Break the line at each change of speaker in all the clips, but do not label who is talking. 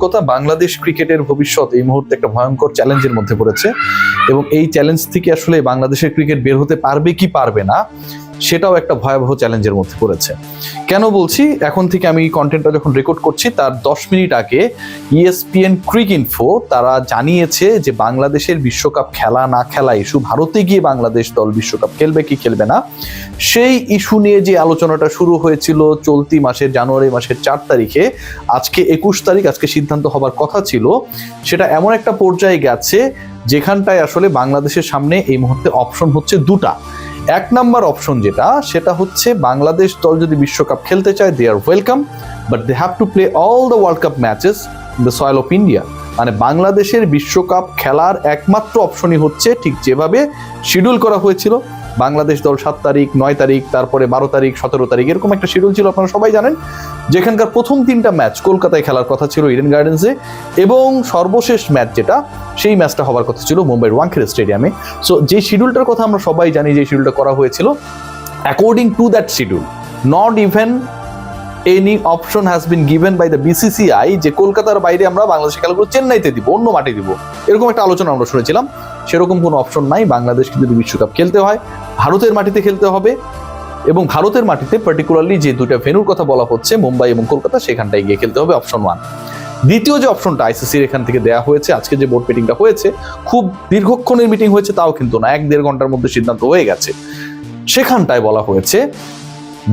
কথা, বাংলাদেশ ক্রিকেটের ভবিষ্যৎ এই মুহূর্তে একটা ভয়ঙ্কর চ্যালেঞ্জের মধ্যে পড়েছে এবং এই চ্যালেঞ্জ থেকে আসলে বাংলাদেশের ক্রিকেট বের হতে পারবে কি পারবে না সেটাও একটা ভয়াবহ চ্যালেঞ্জের মধ্যে পড়েছে। কেন বলছি, এখন থেকে আমি কন্টেন্টটা যখন রেকর্ড করছি তার 10 মিনিট আগে ESPN ক্রিক ইনফো তারা জানিয়েছে যে বাংলাদেশের বিশ্বকাপ খেলা না খেলা ইস্যু, ভারতে গিয়ে বাংলাদেশ দল বিশ্বকাপ খেলবে কি খেলবে না সেই ইস্যু নিয়ে যে আলোচনাটা শুরু হয়েছিল চলতি মাসের জানুয়ারি মাসের 4 তারিখে, আজকে 21 তারিখ, আজকে সিদ্ধান্ত হবার কথা ছিল, সেটা এমন একটা পর্যায়ে গেছে যেখানটায় আসলে বাংলাদেশের সামনে এই মুহূর্তে অপশন হচ্ছে দুটা। এক নাম্বার অপশন সেটা হচ্ছে বাংলাদেশ দল যদি বিশ্বকাপ খেলতে চায় they are welcome, but they have to play all the world cup matches in the soil of India. মানে বাংলাদেশের বিশ্বকাপ খেলার একমাত্র অপশনই হচ্ছে ঠিক যেভাবে শিডিউল করা হয়েছিল, বাংলাদেশ দল 7 তারিখ, 9 তারিখ, তারপরে 12 তারিখ, 17 তারিখ, এরকম একটা শিডিউল ছিল, আপনারা সবাই জানেন, যেখানকার প্রথম 3টা ম্যাচ কলকাতায় খেলার কথা ছিল ইডেন গার্ডেন্সে, এবং সর্বশেষ ম্যাচ সেই ম্যাচটা হবার কথা ছিল মুম্বাইয়ের ওয়াংখেড়ে স্টেডিয়ামে। সো যে শিডিউলটার কথা আমরা সবাই জানি, যে শিডিউলটা করা হয়েছিল, according to that schedule not even any option has been given by the BCCI যে কলকাতার বাইরে আমরা বাংলাদেশের খেলাগুলো চেন্নাইতে দিব, অন্য মাঠে দিব, এরকম একটা আলোচনা আমরা শুনেছিলাম। সেরকম কোনো অপশন নাই। বাংলাদেশকে যদি বিশ্বকাপ খেলতে হয় ভারতের মাটিতে খেলতে হবে, এবং ভারতের মাটিতে পার্টিকুলারলি যে দুইটা ভেন্যুর কথা বলা হচ্ছে মুম্বাই এবং কলকাতা, সেখানটায় গিয়ে খেলতে হবে, অপশন 1। দ্বিতীয় যে অপশনটা ICCর এখান থেকে দেওয়া হয়েছে, আজকে যে বোর্ড মিটিংটা হয়েছে, খুব দীর্ঘক্ষণের মিটিং হয়েছে তাও কিন্তু না, 1-1.5 ঘন্টার মধ্যে সিদ্ধান্ত হয়ে গেছে। সেখানটায় বলা হয়েছে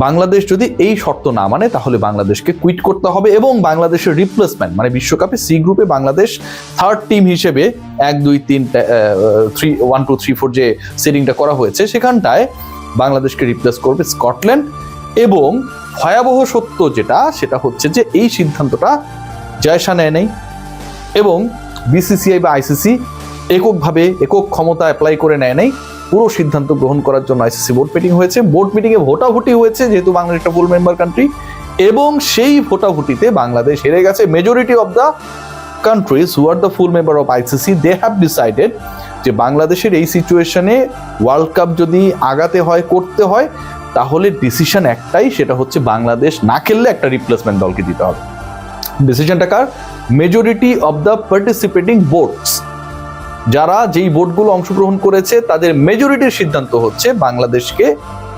বাংলাদেশ যদি এই শর্ত না মানে তাহলে বাংলাদেশকে কুইট করতে হবে, এবং বাংলাদেশের রিপ্লেসমেন্ট মানে বিশ্বকাপে সি গ্রুপে বাংলাদেশ 3rd টিম হিসেবে 1, 2, 3, 1, 2, 3, 4 যে সেটিংটা করা হয়েছে সেখানটায় বাংলাদেশকে রিপ্লেস করবে স্কটল্যান্ড। এবং ভয়াবহ সত্য সেটা হচ্ছে যে এই সিদ্ধান্তটা জয়সা নেয় নাই, এবং BCCI বা ICC এককভাবে একক ক্ষমতা অ্যাপ্লাই করে নেয় নাই। পুরো সিদ্ধান্ত গ্রহণ করার জন্য ICC বোর্ড মিটিং হয়েছে, বোর্ড মিটিংয়ে ভোটাভুটি হয়েছে, যেহেতু বাংলাদেশ একটা ফুল মেম্বার কান্ট্রি, এবং সেই ভোটাভুটিতে বাংলাদেশ হেরে গেছে। Majority of the countries who are the full member of ICC they have decided যে বাংলাদেশের এই সিচুয়েশনে ওয়ার্ল্ড কাপ যদি আগাতে হয়, করতে হয়, তাহলে ডিসিশন একটাই, সেটা হচ্ছে বাংলাদেশ না খেললে একটা রিপ্লেসমেন্ট দলকে দিতে হবে। ডিসিশনটা কার? Majority of the participating boards, যারা যেই বোর্ডগুলো অংশগ্রহণ করেছে তাদের মেজরিটির সিদ্ধান্ত হচ্ছে বাংলাদেশকে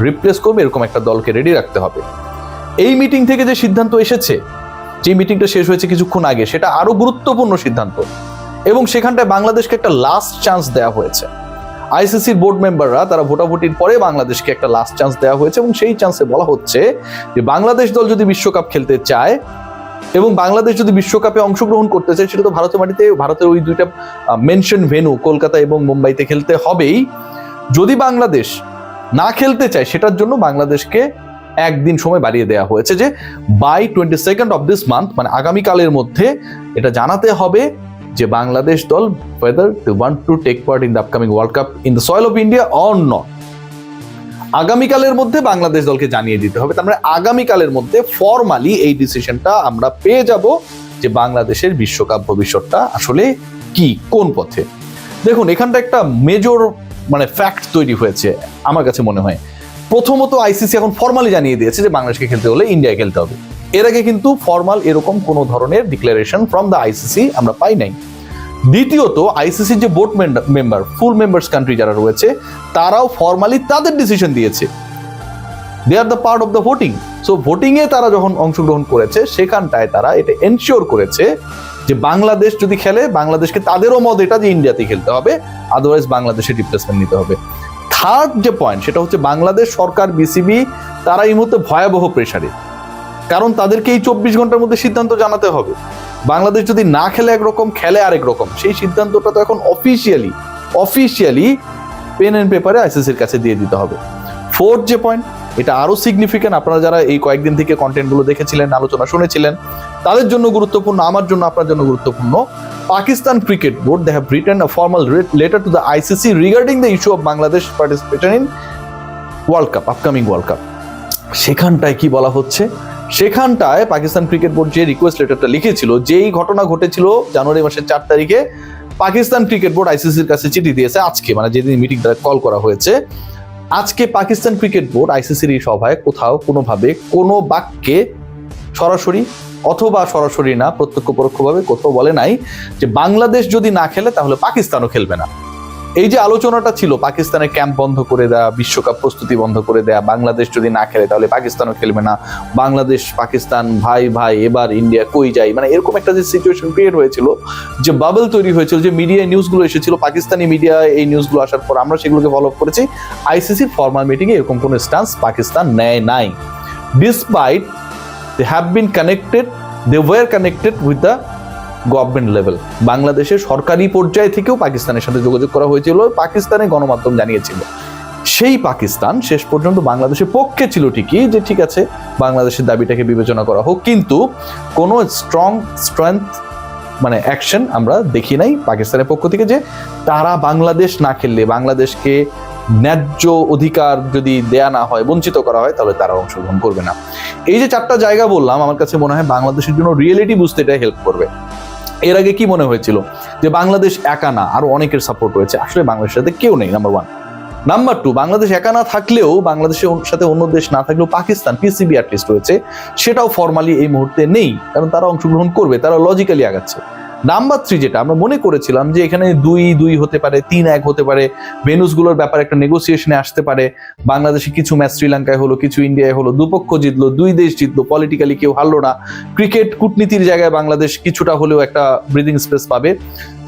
রিপ্লেস করবে এরকম একটা দলকে রেডি রাখতে হবে। এই মিটিং থেকে যে সিদ্ধান্ত এসেছে, যে মিটিংটা শেষ হয়েছে কিছুক্ষণ আগে, সেটা আরো গুরুত্বপূর্ণ সিদ্ধান্ত, এবং সেখানটায় বাংলাদেশকে একটা লাস্ট চান্স দেওয়া হয়েছে। ICCর বোর্ড মেম্বাররা তারা ভোটাভুটির পরে বাংলাদেশকে একটা লাস্ট চান্স দেওয়া হয়েছে, এবং সেই চান্সে বলা হচ্ছে যে বাংলাদেশ দল যদি বিশ্বকাপ খেলতে চায় এবং বাংলাদেশ যদি বিশ্বকাপে অংশগ্রহণ করতে চায়, সেটা তো ভারতের মাটিতে, ভারতের ওই দুইটা মেনশন ভেন্যু কলকাতা এবং মুম্বাইতে খেলতে হবেই। যদি বাংলাদেশ না খেলতে চায় সেটার জন্য বাংলাদেশকে 1 দিন সময় বাড়িয়ে দেওয়া হয়েছে, যে by 22nd of this month, মানে আগামীকালের মধ্যে এটা জানাতে হবে যে বাংলাদেশ দল whether they want to take part in the upcoming World Cup in the soil of India or not। আগামীকালের মধ্যে বাংলাদেশ দলকে জানিয়ে দিতে হবে। তার মানে আগামীকালের মধ্যে ফর্মালি এই ডিসিশনটা আমরা পেয়ে যাব যে বাংলাদেশের বিশ্বকাপ ভবিষ্যৎটা আসলে কি, কোন পথে। দেখুন, এখানটা একটা মেজর মানে ফ্যাক্ট তৈরি হয়েছে আমার কাছে মনে হয়। প্রথমত ICC এখন ফর্মালি জানিয়ে দিয়েছে যে বাংলাদেশকে খেলতে হলে ইন্ডিয়ায় খেলতে হবে। এর আগে কিন্তু ফর্মাল এরকম কোনো ধরনের ডিক্লারেশন ফ্রম দ্য ICC আমরা পাই নাই। দ্বিতীয়ত, ICC যে board member, full members country যারা রয়েছে, তারাও ফর্মালি তাদের ডিসিশন দিয়েছে, they are the part of the voting. So ভোটিংয়ে তারা যখন অংশগ্রহণ করেছে, সেখানটায় তারা এটা এনশিওর করেছে যে বাংলাদেশ যদি খেলে, বাংলাদেশকে তাদেরও মত এটা যে ইন্ডিয়াতে খেলতে হবে, আদারওয়াইজ বাংলাদেশের রিপ্লেসমেন্ট নিতে হবে। থার্ড যে পয়েন্ট, সেটা হচ্ছে বাংলাদেশ সরকার, BCB, তারা এই মুহূর্তে ভয়াবহ প্রেসারে, কারণ তাদেরকে এই 24 ঘন্টার মধ্যে সিদ্ধান্ত জানাতে হবে। বাংলাদেশ যদি না খেলে একরকম, খেলে আরেক রকম, সেই সিদ্ধান্তটা তো এখন অফিসিয়ালি পেন এন্ড পেপারে ICCর কাছে দিয়ে দিতে হবে। ফোর্থ যে পয়েন্ট, এটা আরো সিগনিফিকেন্ট, আপনারা যারা এই কয়েকদিন থেকে কন্টেন্টগুলো দেখেছিলেন, আলোচনা শুনেছিলেন, তাদের জন্য গুরুত্বপূর্ণ, আমার জন্য, আপনার জন্য গুরুত্বপূর্ণ। Pakistan cricket board they have written a formal letter to the ICC regarding the issue of Bangladesh participation in World Cup, upcoming World Cup। সেখানটায় কি বলা হচ্ছে? সেখানটায় পাকিস্তান ক্রিকেট বোর্ড যে রিকোয়েস্ট লেটারটা লিখেছিল, যেই ঘটনা ঘটেছিল জানুয়ারি মাসের 4 তারিখে, পাকিস্তান ক্রিকেট বোর্ড ICCর কাছে চিঠি দিয়েছে আজকে, মানে যেদিন মিটিংটা কল করা হয়েছে, আজকে পাকিস্তান ক্রিকেট বোর্ড ICCর এই সভায় কোথাও কোনোভাবে কোনো বাক্যে সরাসরি অথবা সরাসরি না, প্রত্যক্ষ পরোক্ষভাবে কোথাও বলে নাই যে বাংলাদেশ যদি না খেলে তাহলে পাকিস্তানও খেলবে না। এই যে আলোচনাটা ছিল পাকিস্তানের ক্যাম্প বন্ধ করে দেয়া, বিশ্বকাপ প্রস্তুতি বন্ধ করে দেয়া, বাংলাদেশ যদি না খেলে তাহলে পাকিস্তানও খেলবে না, বাংলাদেশ পাকিস্তান ভাই ভাই, এবার ইন্ডিয়া কই যায়, মানে এরকম একটা যে সিচুয়েশন ক্রিয়েট হয়েছিল, যে বাবল তৈরি হয়েছিল, যে মিডিয়ায় নিউজগুলো এসেছিল, পাকিস্তানি মিডিয়া এই নিউজগুলো আসার পর আমরা সেগুলোকে ফলো আপ করেছি। আইসিসির ফর্মাল মিটিংয়ে এরকম কোনো স্ট্যান্স পাকিস্তান নেয় নাই, despite they have been connected, they were connected with the government level. বাংলাদেশের সরকারি পর্যায় থেকেও পাকিস্তানের সাথে যোগাযোগ করা হয়েছিল, পাকিস্তানের গণমাধ্যম জানিয়েছিল। সেই পাকিস্তান শেষ পর্যন্ত বাংলাদেশের পক্ষে ছিল ঠিকই, যে ঠিক আছে বাংলাদেশের দাবিটাকে বিবেচনা করা হোক, কিন্তু কোনো স্ট্রেংথ মানে অ্যাকশন আমরা দেখি নাই পাকিস্তানের পক্ষ থেকে, যে তারা বাংলাদেশ না খেললে, বাংলাদেশকে ন্যায্য অধিকার যদি দেয়া না হয়, বঞ্চিত করা হয়, তাহলে তারা অংশগ্রহণ করবে না। এই যে 4টা জায়গা বললাম, আমার কাছে মনে হয় বাংলাদেশের জন্য রিয়েলিটি বুঝতে এটা হেল্প করবে। এর আগে কি মনে হয়েছিল যে বাংলাদেশ একা না, আরো অনেকের সাপোর্ট রয়েছে, আসলে বাংলাদেশের সাথে কেউ নেই, নাম্বার 1। নাম্বার 2, বাংলাদেশ একা না থাকলেও, বাংলাদেশের সাথে অন্য দেশ না থাকলেও পাকিস্তান পিসিবি অ্যাটলিস্ট রয়েছে, সেটাও ফর্মালি এই মুহূর্তে নেই, কারণ তারা অংশগ্রহণ করবে, তারা লজিক্যালি আগাচ্ছে। নাম্বার 3, যেটা আমরা মনে করেছিলাম যে এখানে 2-2 হতে পারে, 3-1 হতে পারে, ভেনুসগুলোর ব্যাপারে একটা নেগোসিয়েশনে আসতে পারে, বাংলাদেশে কিছু ম্যাচ শ্রীলঙ্কায় হলো, কিছু ইন্ডিয়ায় হলো, দুপক্ষ জিতলো, 2 দেশ জিতলো, পলিটিক্যালি কেউ হারলো না, ক্রিকেট কূটনীতির জায়গায় বাংলাদেশ কিছুটা হলেও একটা ব্রিদিং স্পেস পাবে,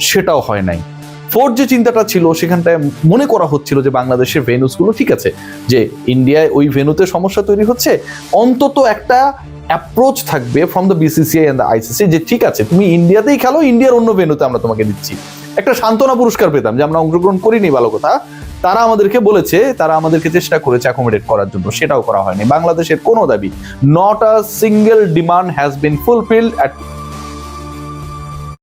সেটাও হয় নাই। 4 যে চিন্তাটা ছিল, সেখানটায় মনে করা হচ্ছিল যে বাংলাদেশের ভেনুসগুলো ঠিক আছে, যে ইন্ডিয়ায় ওই ভেনুতে সমস্যা তৈরি হচ্ছে, অন্তত একটা অ্যাপ্রোচ থাকবে from the BCCI and the ICC, যে ঠিক আছে তুমি ইন্ডিয়াতেই খেলো, ইন্ডিয়ার অন্য ভেন্যুতে আমরা তোমাকে দিচ্ছি। একটা সান্ত্বনা পুরস্কার পেতাম যে আমরা অংশগ্রহণ করিনি, ভালো কথা, তারা আমাদেরকে বলেছে, তারা আমাদেরকে চেষ্টা করেছে অ্যাকোমোডেট করার জন্য, সেটাও করা হয়নি। বাংলাদেশের কোনো দাবি, not a single demand has been fulfilled at